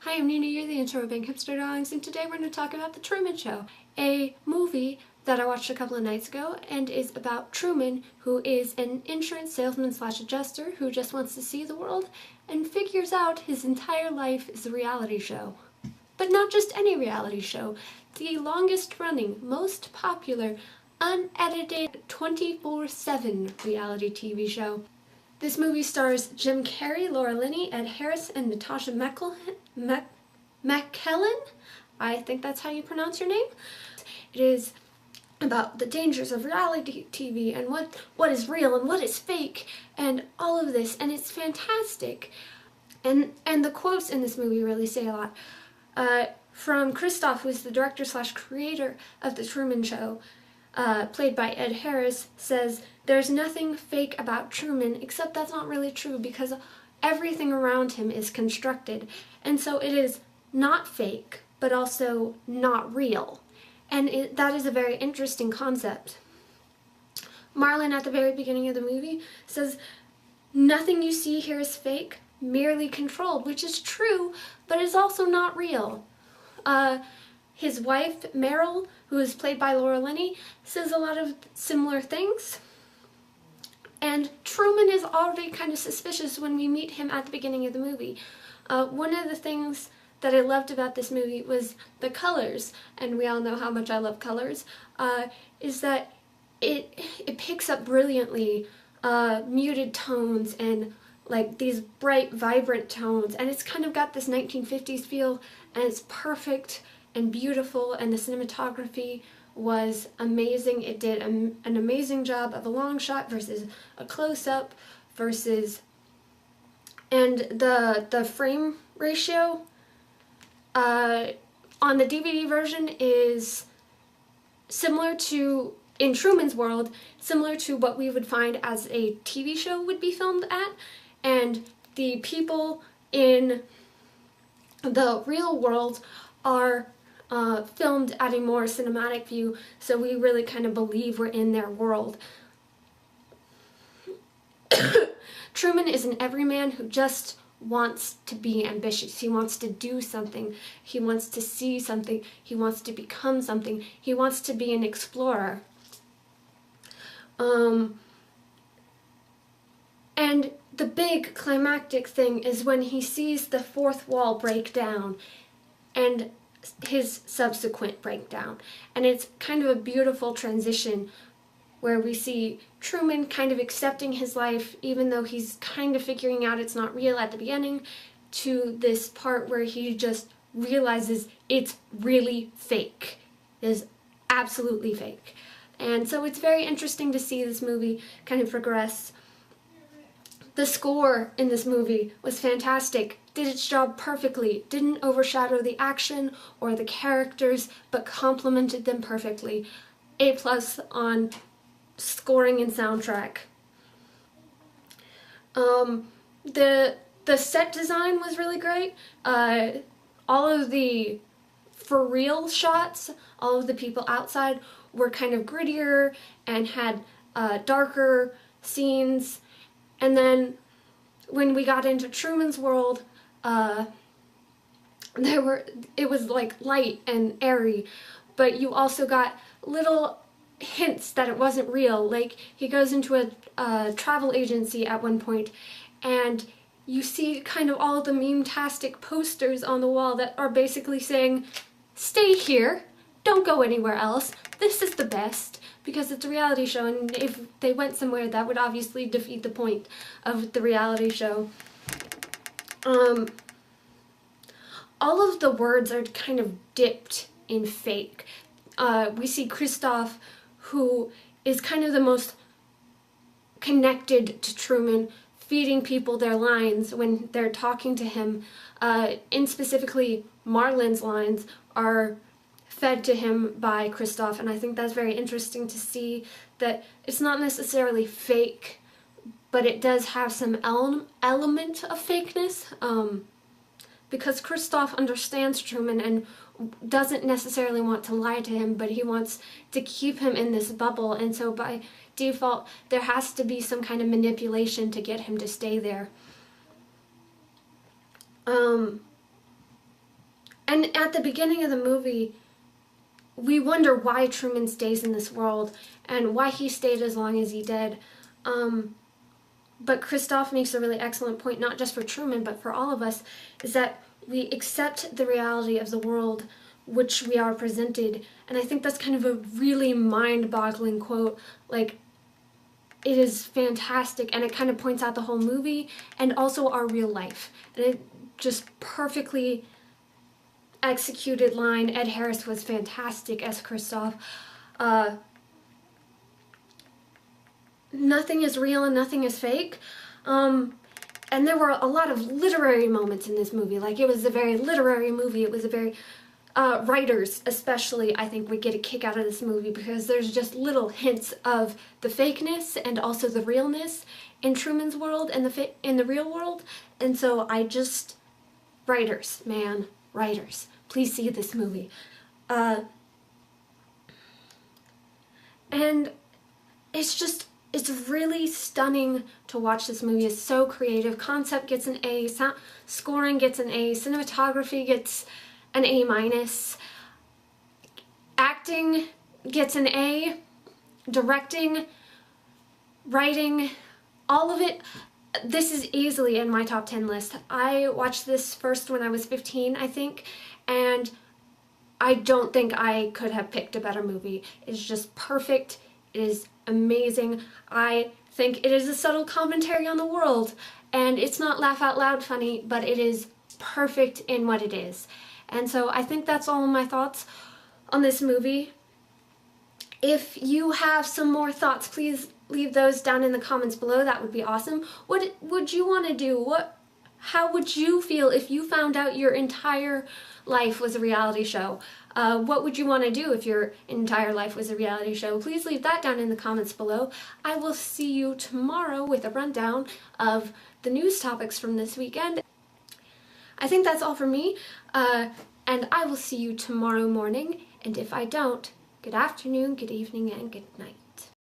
Hi, I'm Nina, you're the intro bank hipster darlings, and today we're going to talk about The Truman Show, a movie that I watched a couple of nights ago and is about Truman, who is an insurance salesman slash adjuster who just wants to see the world and figures out his entire life is a reality show. But not just any reality show, the longest running, most popular, unedited 24/7 reality TV show. This movie stars Jim Carey, Laura Linney, Ed Harris, and Natasha McKellen. I think that's how you pronounce your name. It is about the dangers of reality TV and what is real and what is fake and all of this, and it's fantastic. And the quotes in this movie really say a lot. From Christoph, who is the director slash creator of The Truman Show, played by Ed Harris, says, "There's nothing fake about Truman, except that's not really true because everything around him is constructed. And so it is not fake, but also not real." And that is a very interesting concept. Marlon, at the very beginning of the movie, says, "Nothing you see here is fake, merely controlled," which is true, but is also not real. His wife, Meryl, who is played by Laura Linney, says a lot of similar things. And Truman is already kind of suspicious when we meet him at the beginning of the movie. One of the things that I loved about this movie was the colors, and we all know how much I love colors, is that it picks up brilliantly muted tones and like these bright, vibrant tones, and it's kind of got this 1950s feel, and it's perfect and beautiful, and the cinematography was amazing. It did an amazing job of a long shot versus a close-up versus, and the frame ratio on the DVD version is similar to, in Truman's world, similar to what we would find as a TV show would be filmed at, and the people in the real world are filmed at a more cinematic view, so we really kind of believe we're in their world. Truman is an everyman who just wants to be ambitious. He wants to do something. He wants to see something. He wants to become something. He wants to be an explorer. And the big climactic thing is when he sees the fourth wall break down and his subsequent breakdown. And it's kind of a beautiful transition where we see Truman kind of accepting his life, even though he's kind of figuring out it's not real at the beginning, to this part where he just realizes it's really fake. It is absolutely fake. And so it's very interesting to see this movie kind of progress. The score in this movie was fantastic, did its job perfectly, didn't overshadow the action or the characters, but complemented them perfectly. A+ on scoring and soundtrack. The set design was really great. All of the for real shots, all of the people outside were kind of grittier and had darker scenes. And then when we got into Truman's world, it was like light and airy, but you also got little hints that it wasn't real. Like he goes into a travel agency at one point, and you see kind of all the meme-tastic posters on the wall that are basically saying, "Stay here, don't go anywhere else, this is the best," because it's a reality show, and if they went somewhere, that would obviously defeat the point of the reality show. All of the words are kind of dipped in fake. We see Christoph, who is kind of the most connected to Truman, feeding people their lines when they're talking to him. And specifically, Marlon's lines are fed to him by Christoph, and I think that's very interesting to see that it's not necessarily fake, but it does have some element of fakeness, because Christoph understands Truman and doesn't necessarily want to lie to him, but he wants to keep him in this bubble, and so by default there has to be some kind of manipulation to get him to stay there. And at the beginning of the movie, we wonder why Truman stays in this world and why he stayed as long as he did. But Christoph makes a really excellent point, not just for Truman, but for all of us, is that we accept the reality of the world which we are presented. And I think that's kind of a really mind-boggling quote. Like, it is fantastic, and it kind of points out the whole movie and also our real life. And it just perfectly executed line. Ed Harris was fantastic as Christoph. Nothing is real and nothing is fake. And there were a lot of literary moments in this movie. Like, it was a very literary movie. It was a very, writers especially, I think, would get a kick out of this movie because there's just little hints of the fakeness and also the realness in Truman's world and in the real world. And so writers, man, writers, please see this movie. And it's really stunning to watch this movie. It's so creative. Concept gets an A, scoring gets an A, cinematography gets an A-, acting gets an A, directing, writing, all of it. This is easily in my top 10 list. I watched this first when I was 15, I think, and I don't think I could have picked a better movie. It's just perfect. It is amazing. I think it is a subtle commentary on the world, and it's not laugh out loud funny, but it is perfect in what it is. And so I think that's all of my thoughts on this movie. If you have some more thoughts, please leave those down in the comments below. That would be awesome. What would you want to do? How would you feel if you found out your entire life was a reality show? What would you want to do if your entire life was a reality show? Please leave that down in the comments below. I will see you tomorrow with a rundown of the news topics from this weekend. I think that's all for me, and I will see you tomorrow morning, and if I don't, good afternoon, good evening, and good night.